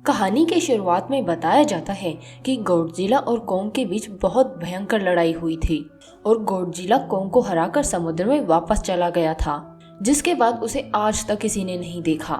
कहानी के शुरुआत में बताया जाता है कि गॉडजिला और कोंग के बीच बहुत भयंकर लड़ाई हुई थी और गॉडजिला कोंग को हराकर समुद्र में वापस चला गया था, जिसके बाद उसे आज तक किसी ने नहीं देखा।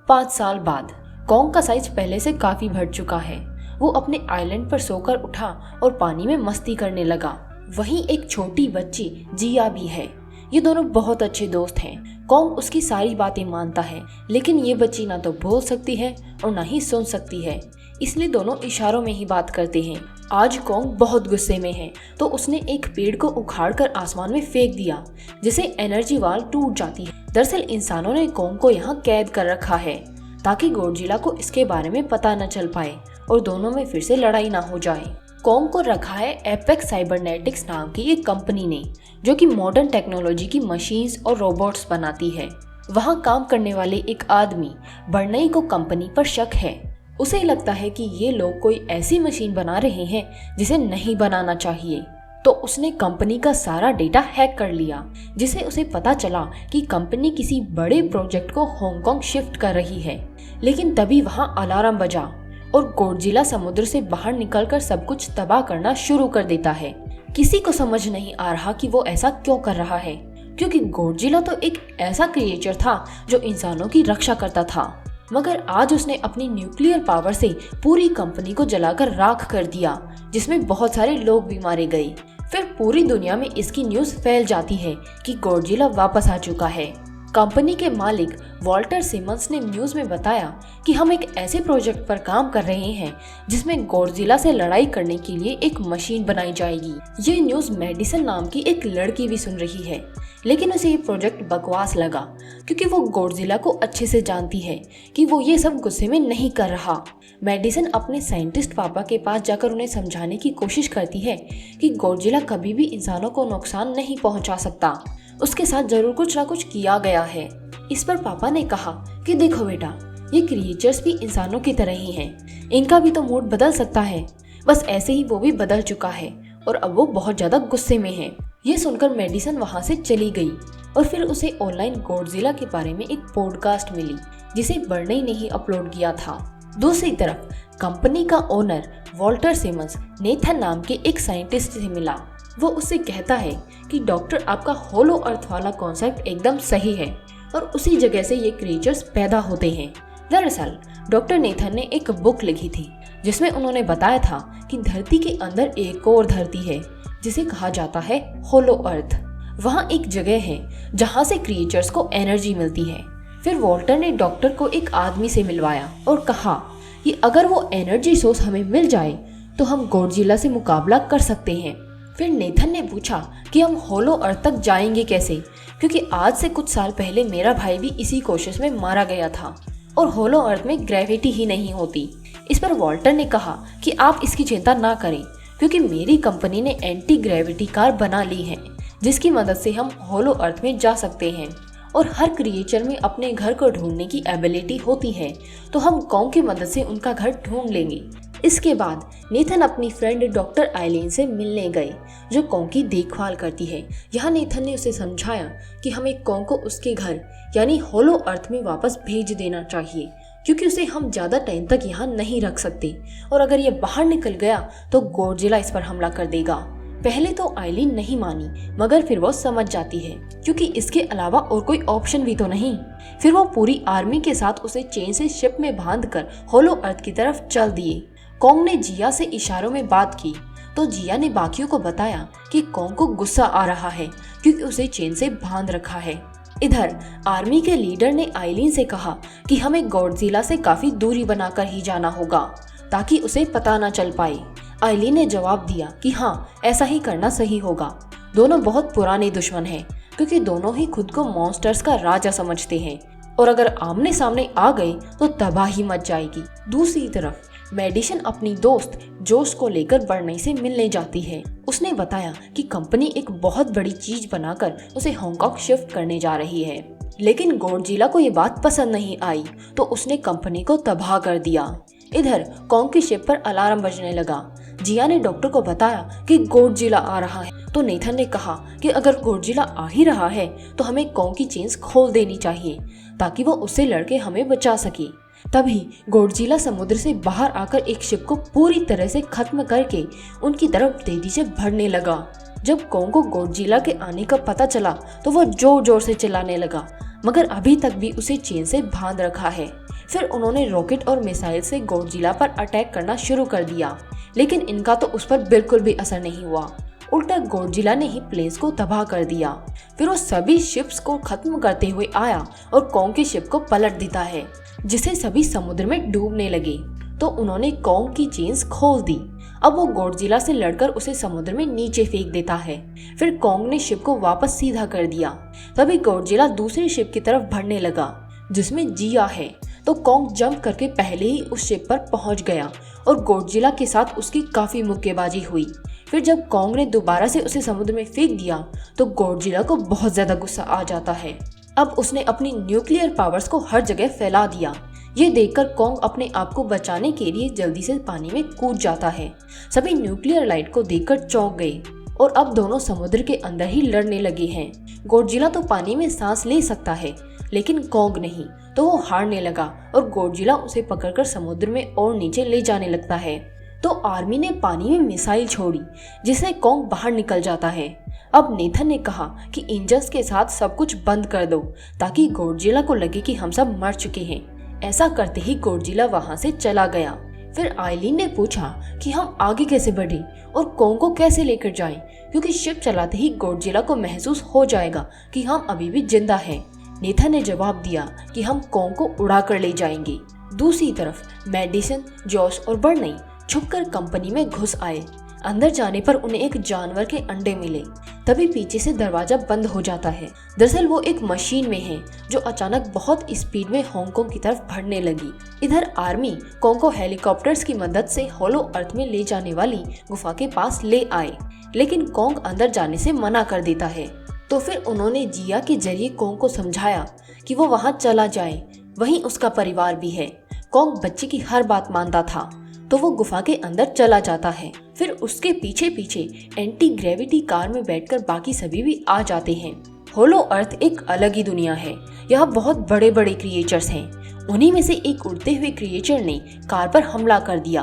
5 साल बाद कोंग का साइज पहले से काफी बढ़ चुका है। वो अपने आइलैंड पर सोकर उठा और पानी में मस्ती करने लगा। वहीं एक छोटी बच्ची जिया भी है। ये दोनों बहुत अच्छे दोस्त हैं। कोंग उसकी सारी बातें मानता है, लेकिन ये बच्ची ना तो बोल सकती है और ना ही सुन सकती है, इसलिए दोनों इशारों में ही बात करते हैं। आज कोंग बहुत गुस्से में है, तो उसने एक पेड़ को उखाड़कर आसमान में फेंक दिया, जिससे एनर्जी वाल टूट जाती है। दरअसल इंसानों ने कोंग को यहाँ कैद कर रखा है ताकि गॉडजिला को इसके बारे में पता न चल पाए और दोनों में फिर से लड़ाई ना हो जाए। कोंग को रखा है एपेक्स साइबरनेटिक्स नाम की एक कंपनी ने, जो कि मॉडर्न टेक्नोलॉजी की मशीन्स और रोबोट्स बनाती है। वहाँ काम करने वाले एक आदमी बर्नई को कंपनी पर शक है। उसे लगता है कि ये लोग कोई ऐसी मशीन बना रहे हैं जिसे नहीं बनाना चाहिए, तो उसने कंपनी का सारा डेटा हैक कर लिया, जिसे उसे पता चला कि कंपनी किसी बड़े प्रोजेक्ट को हांगकांग शिफ्ट कर रही है। लेकिन तभी वहाँ अलार्म बजा और गॉडजिला समुद्र से बाहर निकलकर सब कुछ तबाह करना शुरू कर देता है। किसी को समझ नहीं आ रहा कि वो ऐसा क्यों कर रहा है, क्योंकि गॉडजिला तो एक ऐसा क्रिएचर था जो इंसानों की रक्षा करता था, मगर आज उसने अपनी न्यूक्लियर पावर से पूरी कंपनी को जलाकर राख कर दिया, जिसमें बहुत सारे लोग भी मारे गए। फिर पूरी दुनिया में इसकी न्यूज फैल जाती है कि गॉडजिला वापस आ चुका है। कंपनी के मालिक वॉल्टर सिमंस ने न्यूज में बताया कि हम एक ऐसे प्रोजेक्ट पर काम कर रहे हैं जिसमें गॉडजिला से लड़ाई करने के लिए एक मशीन बनाई जाएगी। ये न्यूज मेडिसन नाम की एक लड़की भी सुन रही है, लेकिन उसे ये प्रोजेक्ट बकवास लगा, क्योंकि वो गॉडजिला को अच्छे से जानती है कि वो ये सब गुस्से में नहीं कर रहा। मेडिसन अपने साइंटिस्ट पापा के पास जाकर उन्हें समझाने की कोशिश करती है कि गॉडजिला कभी भी इंसानों को नुकसान नहीं पहुंचा सकता, उसके साथ जरूर कुछ ना कुछ किया गया है। इस पर पापा ने कहा कि देखो बेटा, ये क्रिएचर्स भी इंसानों की तरह ही हैं, इनका भी तो मूड बदल सकता है। बस ऐसे ही वो भी बदल चुका है और अब वो बहुत ज्यादा गुस्से में है। ये सुनकर मेडिसन वहाँ से चली गई और फिर उसे ऑनलाइन गॉडजिला के बारे में एक पॉडकास्ट मिली, जिसे बर्नई ने ही अपलोड किया था। दूसरी तरफ कंपनी का ओनर वॉल्टर सिमंस नेथन नाम के एक साइंटिस्ट से मिला। वो उससे कहता है कि डॉक्टर, आपका होलो अर्थ वाला कॉन्सेप्ट एकदम सही है और उसी जगह से ये क्रिएचर्स पैदा होते हैं। दरअसल डॉक्टर नेथन ने एक बुक लिखी थी जिसमें उन्होंने बताया था कि धरती के अंदर एक और धरती है जिसे कहा जाता है होलो अर्थ। वहाँ एक जगह है जहाँ से क्रिएचर्स को एनर्जी मिलती है। फिर वॉल्टर ने डॉक्टर को एक आदमी से मिलवाया और कहा कि अगर वो एनर्जी सोर्स हमें मिल जाए तो हम गॉडजिला से मुकाबला कर सकते हैं। फिर नेथन ने पूछा कि हम होलो अर्थ तक जाएंगे कैसे, क्योंकि आज से कुछ साल पहले मेरा भाई भी इसी कोशिश में मारा गया था और होलो अर्थ में ग्रेविटी ही नहीं होती। इस पर वॉल्टर ने कहा कि आप इसकी चिंता ना करें, क्योंकि मेरी कंपनी ने एंटी ग्रेविटी कार बना ली है, जिसकी मदद से हम होलो अर्थ में जा सकते हैं और हर क्रिएचर में अपने घर को ढूंढने की एबिलिटी होती है, तो हम कोंग की मदद से उनका घर ढूंढ लेंगे। इसके बाद नेथन अपनी फ्रेंड डॉक्टर आइलीन से मिलने गए, जो कोंग की देखभाल करती है। यहाँ नेथन ने उसे समझाया कि हमें कोंग को उसके घर यानी होलो अर्थ में वापस भेज देना चाहिए, क्योंकि उसे हम ज्यादा टाइम तक यहाँ नहीं रख सकते और अगर ये बाहर निकल गया तो गॉडजिला इस पर हमला कर देगा। पहले तो आइलीन नहीं मानी, मगर फिर वो समझ जाती है, क्योंकि इसके अलावा और कोई ऑप्शन भी तो नहीं। फिर वो पूरी आर्मी के साथ उसे चेन से शिप में बांधकर होलो अर्थ की तरफ चल दिए। कोंग ने जिया से इशारों में बात की, तो जिया ने बाकियों को बताया कि कोंग को गुस्सा आ रहा है क्योंकि उसे चेन से बांध रखा है। इधर आर्मी के लीडर ने आइलीन से कहा कि हमें गॉडजिला से काफी दूरी बनाकर ही जाना होगा ताकि उसे पता न चल पाए। आइलीन ने जवाब दिया कि हाँ, ऐसा ही करना सही होगा। दोनों बहुत पुराने दुश्मन हैं, क्योंकि दोनों ही खुद को मॉन्स्टर्स का राजा समझते हैं और अगर आमने सामने आ गए तो तबाही मच जाएगी। दूसरी तरफ मेडिसन अपनी दोस्त जोश को लेकर बर्नई से मिलने जाती है। उसने बताया कि कंपनी एक बहुत बड़ी चीज बनाकर उसे हांगकांग शिफ्ट करने जा रही है, लेकिन गॉडजिला को ये बात पसंद नहीं आई, तो उसने कंपनी को तबाह कर दिया। इधर कोंग की शिप पर अलार्म बजने लगा। जिया ने डॉक्टर को बताया कि गॉडजिला आ रहा है, तो नेथन ने कहा कि अगर गॉडजिला आ ही रहा है तो हमें कोंग की चेन्स खोल देनी चाहिए ताकि वो उससे लड़के हमें बचा सके। तभी गॉडजिला समुद्र से बाहर आकर एक शिप को पूरी तरह से खत्म करके उनकी तरफ तेजी से बढ़ने लगा। जब कॉन्ग को गॉडजिला के आने का पता चला तो वो जोर जोर से चिल्लाने लगा, मगर अभी तक भी उसे चेन से बांध रखा है। फिर उन्होंने रॉकेट और मिसाइल से गॉडजिला पर अटैक करना शुरू कर दिया, लेकिन इनका तो उस पर बिल्कुल भी असर नहीं हुआ। उल्टा गॉडजिला ने ही प्लेन्स को तबाह कर दिया। फिर वो सभी शिप्स को खत्म करते हुए आया और कॉन्ग की शिप को पलट देता है, जिसे सभी समुद्र में डूबने लगे। तो उन्होंने कॉन्ग की चेन्स खोल दी। अब वो गॉडजिला से लड़कर उसे समुद्र में नीचे फेंक देता है। फिर कॉन्ग ने शिप को वापस सीधा कर दिया। तभी गॉडजिला दूसरी शिप की तरफ बढ़ने लगा, जिसमें जिया है। तो कॉन्ग जंप करके पहले ही उस शिप पर पहुंच गया और गॉडजिला के साथ उसकी काफी मुक्केबाजी हुई। फिर जब कॉन्ग ने दोबारा से उसे समुद्र में फेंक दिया तो गॉडजिला को बहुत ज्यादा गुस्सा आ जाता है। अब उसने अपनी न्यूक्लियर पावर्स को हर जगह फैला दिया। ये देखकर कॉन्ग अपने आप को बचाने के लिए जल्दी से पानी में कूद जाता है। सभी न्यूक्लियर लाइट को देखकर चौंक गए और अब दोनों समुद्र के अंदर ही लड़ने लगे हैं। गॉडजिला तो पानी में सांस ले सकता है, लेकिन कॉन्ग नहीं, तो वो हारने लगा और गॉडजिला उसे पकड़कर समुद्र में और नीचे ले जाने लगता है। तो आर्मी ने पानी में मिसाइल छोड़ी, जिससे कॉन्ग बाहर निकल जाता है। अब नेथन ने कहा कि इंजन्स के साथ सब कुछ बंद कर दो, ताकि गॉडजिला को लगे कि हम सब मर चुके हैं। ऐसा करते ही गॉडजिला वहां से चला गया। फिर आइलीन ने पूछा कि हम आगे कैसे बढ़े और कॉन्ग को कैसे लेकर जाएं, क्योंकि शिप चलाते ही गॉडजिला को महसूस हो जाएगा कि हम अभी भी जिंदा हैं। नेथन ने जवाब दिया कि हम कॉन्ग को उड़ा कर ले जाएंगे। दूसरी तरफ मेडिसन, जॉस और बर्नई छुपकर कंपनी में घुस आए। अंदर जाने पर उन्हें एक जानवर के अंडे मिले। तभी पीछे से दरवाजा बंद हो जाता है। दरअसल वो एक मशीन में है जो अचानक बहुत स्पीड में हांगकांग की तरफ बढ़ने लगी। इधर आर्मी कॉन्ग को हेलीकॉप्टर्स की मदद से होलो अर्थ में ले जाने वाली गुफा के पास ले आए, लेकिन कॉन्ग अंदर जाने से मना कर देता है। तो फिर उन्होंने जिया के जरिए कॉन्ग को समझाया कि वो वहाँ चला जाए, वहीं उसका परिवार भी है। कॉन्ग बच्चे की हर बात मानता था, तो वो गुफा के अंदर चला जाता है। फिर उसके पीछे पीछे एंटी ग्रेविटी कार में बैठकर बाकी सभी भी आ जाते हैं। होलो अर्थ एक अलग ही दुनिया है। यहाँ बहुत बड़े बड़े क्रिएचर्स हैं। उन्हीं में से एक उड़ते हुए क्रिएचर ने कार पर हमला कर दिया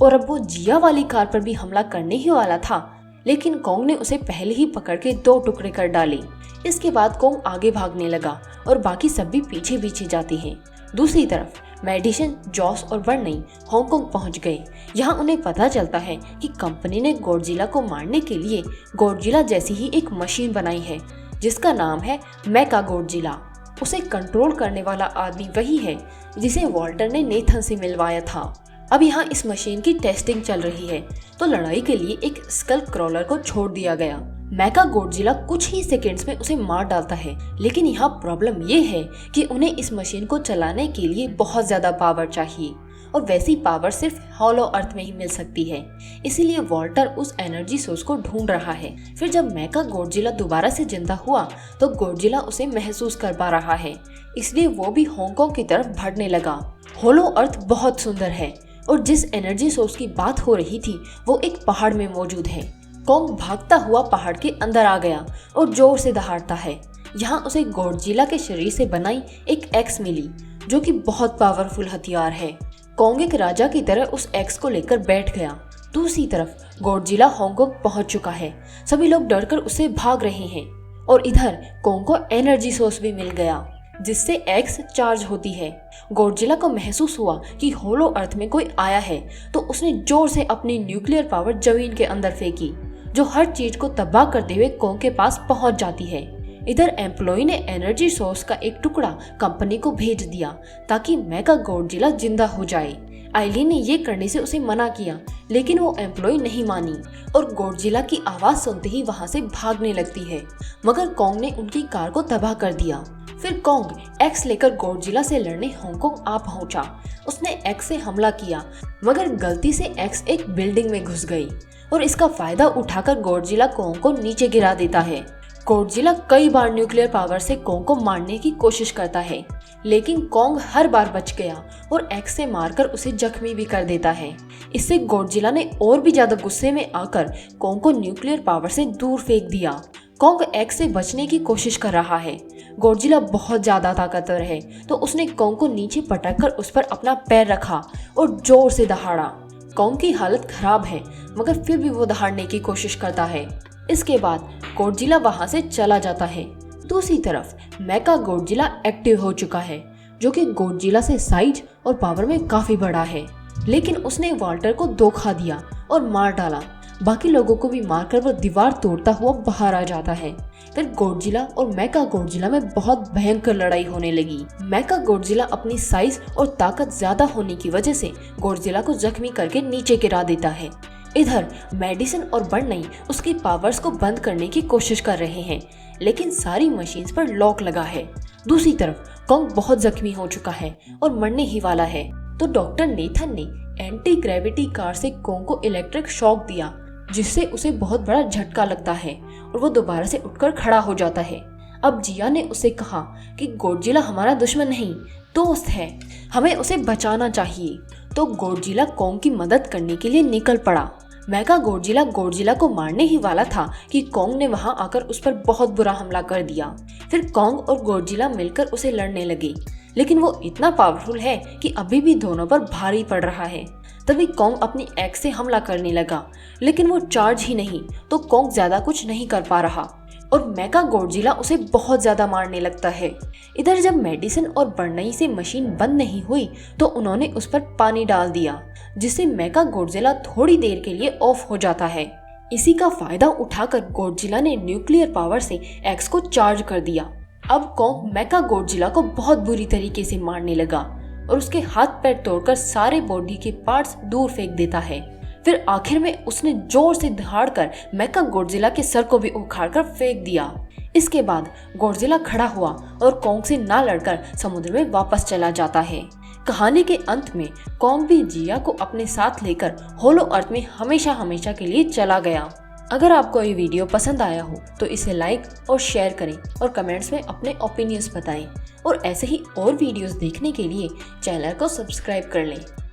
और अब वो जिया वाली कार पर भी हमला करने ही वाला था, लेकिन कॉन्ग ने उसे पहले ही पकड़ के 2 टुकड़े कर डाले। इसके बाद कॉन्ग आगे भागने लगा और बाकी सब भी पीछे पीछे जाते हैं। दूसरी तरफ मेडिसन, जॉस और बर्नई हांगकांग पहुंच गए। यहाँ उन्हें पता चलता है कि कंपनी ने गॉडजिला को मारने के लिए गॉडजिला जैसी ही एक मशीन बनाई है, जिसका नाम है मेका गॉडजिला। उसे कंट्रोल करने वाला आदमी वही है जिसे वॉल्टर ने नेथन से मिलवाया था। अब यहाँ इस मशीन की टेस्टिंग चल रही है, तो लड़ाई के लिए एक स्कल क्रॉलर को छोड़ दिया गया। मेका गॉडजिला कुछ ही सेकंड्स में उसे मार डालता है, लेकिन यहाँ प्रॉब्लम ये है कि उन्हें इस मशीन को चलाने के लिए बहुत ज्यादा पावर चाहिए और वैसी पावर सिर्फ होलो अर्थ में ही मिल सकती है। इसीलिए वॉल्टर उस एनर्जी सोर्स को ढूंढ रहा है। फिर जब मेका गॉडजिला दोबारा से जिंदा हुआ तो गॉडजिला उसे महसूस कर पा रहा है, इसलिए वो भी हांगकांग की तरफ बढ़ने लगा। होलो अर्थ बहुत सुंदर है और जिस एनर्जी सोर्स की बात हो रही थी वो एक पहाड़ में मौजूद है। कॉन्ग भागता हुआ पहाड़ के अंदर आ गया और जोर से दहाड़ता है। यहाँ उसे गॉडजिला के शरीर से बनाई एक एक्स मिली, जो कि बहुत पावरफुल हथियार है। कॉन्ग एक राजा की तरह उस एक्स को लेकर बैठ गया। दूसरी तरफ गॉडजिला हांगकांग पहुंच चुका है। सभी लोग डरकर उससे भाग रहे हैं और इधर कॉन्ग को एनर्जी सोर्स भी मिल गया, जिससे एक्स चार्ज होती है। गॉडजिला को महसूस हुआ कि होलो अर्थ में कोई आया है, तो उसने जोर से अपनी न्यूक्लियर पावर जमीन के अंदर फेंकी, जो हर चीज को तबाह करते हुए कॉन्ग के पास पहुंच जाती है। इधर एम्प्लॉय ने एनर्जी सोर्स का एक टुकड़ा कंपनी को भेज दिया ताकि मेका गॉडजिला जिंदा हो जाए। आइलीन ने ये करने से उसे मना किया, लेकिन वो एम्प्लॉय नहीं मानी और गॉडजिला की आवाज सुनते ही वहां से भागने लगती है, मगर कॉन्ग ने उनकी कार को तबाह कर दिया। फिर कॉन्ग एक्स लेकर गॉडजिला से लड़ने हांगकांग आ पहुंचा। उसने एक्स से हमला किया, मगर गलती से एक्स एक बिल्डिंग में घुस गई और इसका फायदा उठाकर गॉडजिला कॉन्ग को नीचे गिरा देता है। गॉडजिला कई बार न्यूक्लियर पावर से कॉन्ग को मारने की कोशिश करता है, लेकिन कॉन्ग हर बार बच गया और एक्स से मारकर उसे जख्मी भी कर देता है। इससे गॉडजिला ने और भी ज्यादा गुस्से में आकर कॉन्ग को न्यूक्लियर पावर से दूर फेंक दिया। कॉन्ग एग से बचने की कोशिश कर रहा है। गॉडजिला बहुत ज्यादा ताकतवर है तो उसने कॉन्ग को नीचे पटक कर उस पर अपना पैर रखा और जोर से दहाड़ा। कॉन्ग की हालत खराब है मगर फिर भी वो दहाड़ने की कोशिश करता है। इसके बाद गॉडजिला वहां से चला जाता है। दूसरी तरफ मेका गॉडजिला एक्टिव हो चुका है, जो कि गॉडजिला से साइज और पावर में काफी बड़ा है। लेकिन उसने वाल्टर को धोखा दिया और मार डाला। बाकी लोगों को भी मारकर वो दीवार तोड़ता हुआ बाहर आ जाता है। फिर गॉडजिला और मेका गॉडजिला में बहुत भयंकर लड़ाई होने लगी। मेका गॉडजिला अपनी साइज और ताकत ज्यादा होने की वजह से गॉडजिला को जख्मी करके नीचे गिरा देता है। इधर मेडिसिन और बर्नई उसकी पावर्स को बंद करने की कोशिश कर रहे हैं, लेकिन सारी मशीन्स पर लॉक लगा है। दूसरी तरफ कॉन्ग बहुत जख्मी हो चुका है और मरने ही वाला है, तो डॉक्टर नेथन ने एंटी ग्रेविटी कार से कॉन्ग को इलेक्ट्रिक शॉक दिया, जिससे उसे बहुत बड़ा झटका लगता है और वो दोबारा से उठकर खड़ा हो जाता है। अब जिया ने उसे कहा कि गॉडजिला हमारा दुश्मन नहीं, दोस्त है, हमें उसे बचाना चाहिए। तो गॉडजिला कॉन्ग की मदद करने के लिए निकल पड़ा। मेगा गॉडजिला को मारने ही वाला था कि कॉन्ग ने वहां आकर उस पर बहुत बुरा हमला कर दिया। फिर कॉन्ग और गॉडजिला मिलकर उसे लड़ने लगे, लेकिन वो इतना पावरफुल है कि अभी भी दोनों पर भारी पड़ रहा है। तभी कॉन्ग अपनी एक्स से हमला करने लगा, लेकिन वो चार्ज ही नहीं, तो कॉन्ग ज्यादा कुछ नहीं कर पा रहा और मेगा गॉडजिला उसे बहुत ज्यादा मारने लगता है। इधर जब मेडिसिन और बर्नई से मशीन बंद नहीं हुई तो उन्होंने उस पर पानी डाल दिया, जिससे मेगा गॉडजिला थोड़ी देर के लिए ऑफ हो जाता है। इसी का फायदा उठाकर गॉडजिला ने न्यूक्लियर पावर से एक्स को चार्ज कर दिया। अब कॉन्ग मेगा गॉडजिला को बहुत बुरी तरीके से मारने लगा और उसके हाथ पैर तोड़कर सारे बॉडी के पार्ट्स दूर फेंक देता है। फिर आखिर में उसने जोर से दहाड़कर मेगा गॉडजिला के सर को भी उखाड़कर फेंक दिया। इसके बाद गॉडजिला खड़ा हुआ और कॉन्ग से ना लड़कर समुद्र में वापस चला जाता है। कहानी के अंत में कॉन्ग भी जिया को अपने साथ लेकर होलो अर्थ में हमेशा हमेशा के लिए चला गया। अगर आपको ये वीडियो पसंद आया हो तो इसे लाइक और शेयर करें और कमेंट्स में अपने ओपिनियंस बताएं और ऐसे ही और वीडियोस देखने के लिए चैनल को सब्सक्राइब कर लें।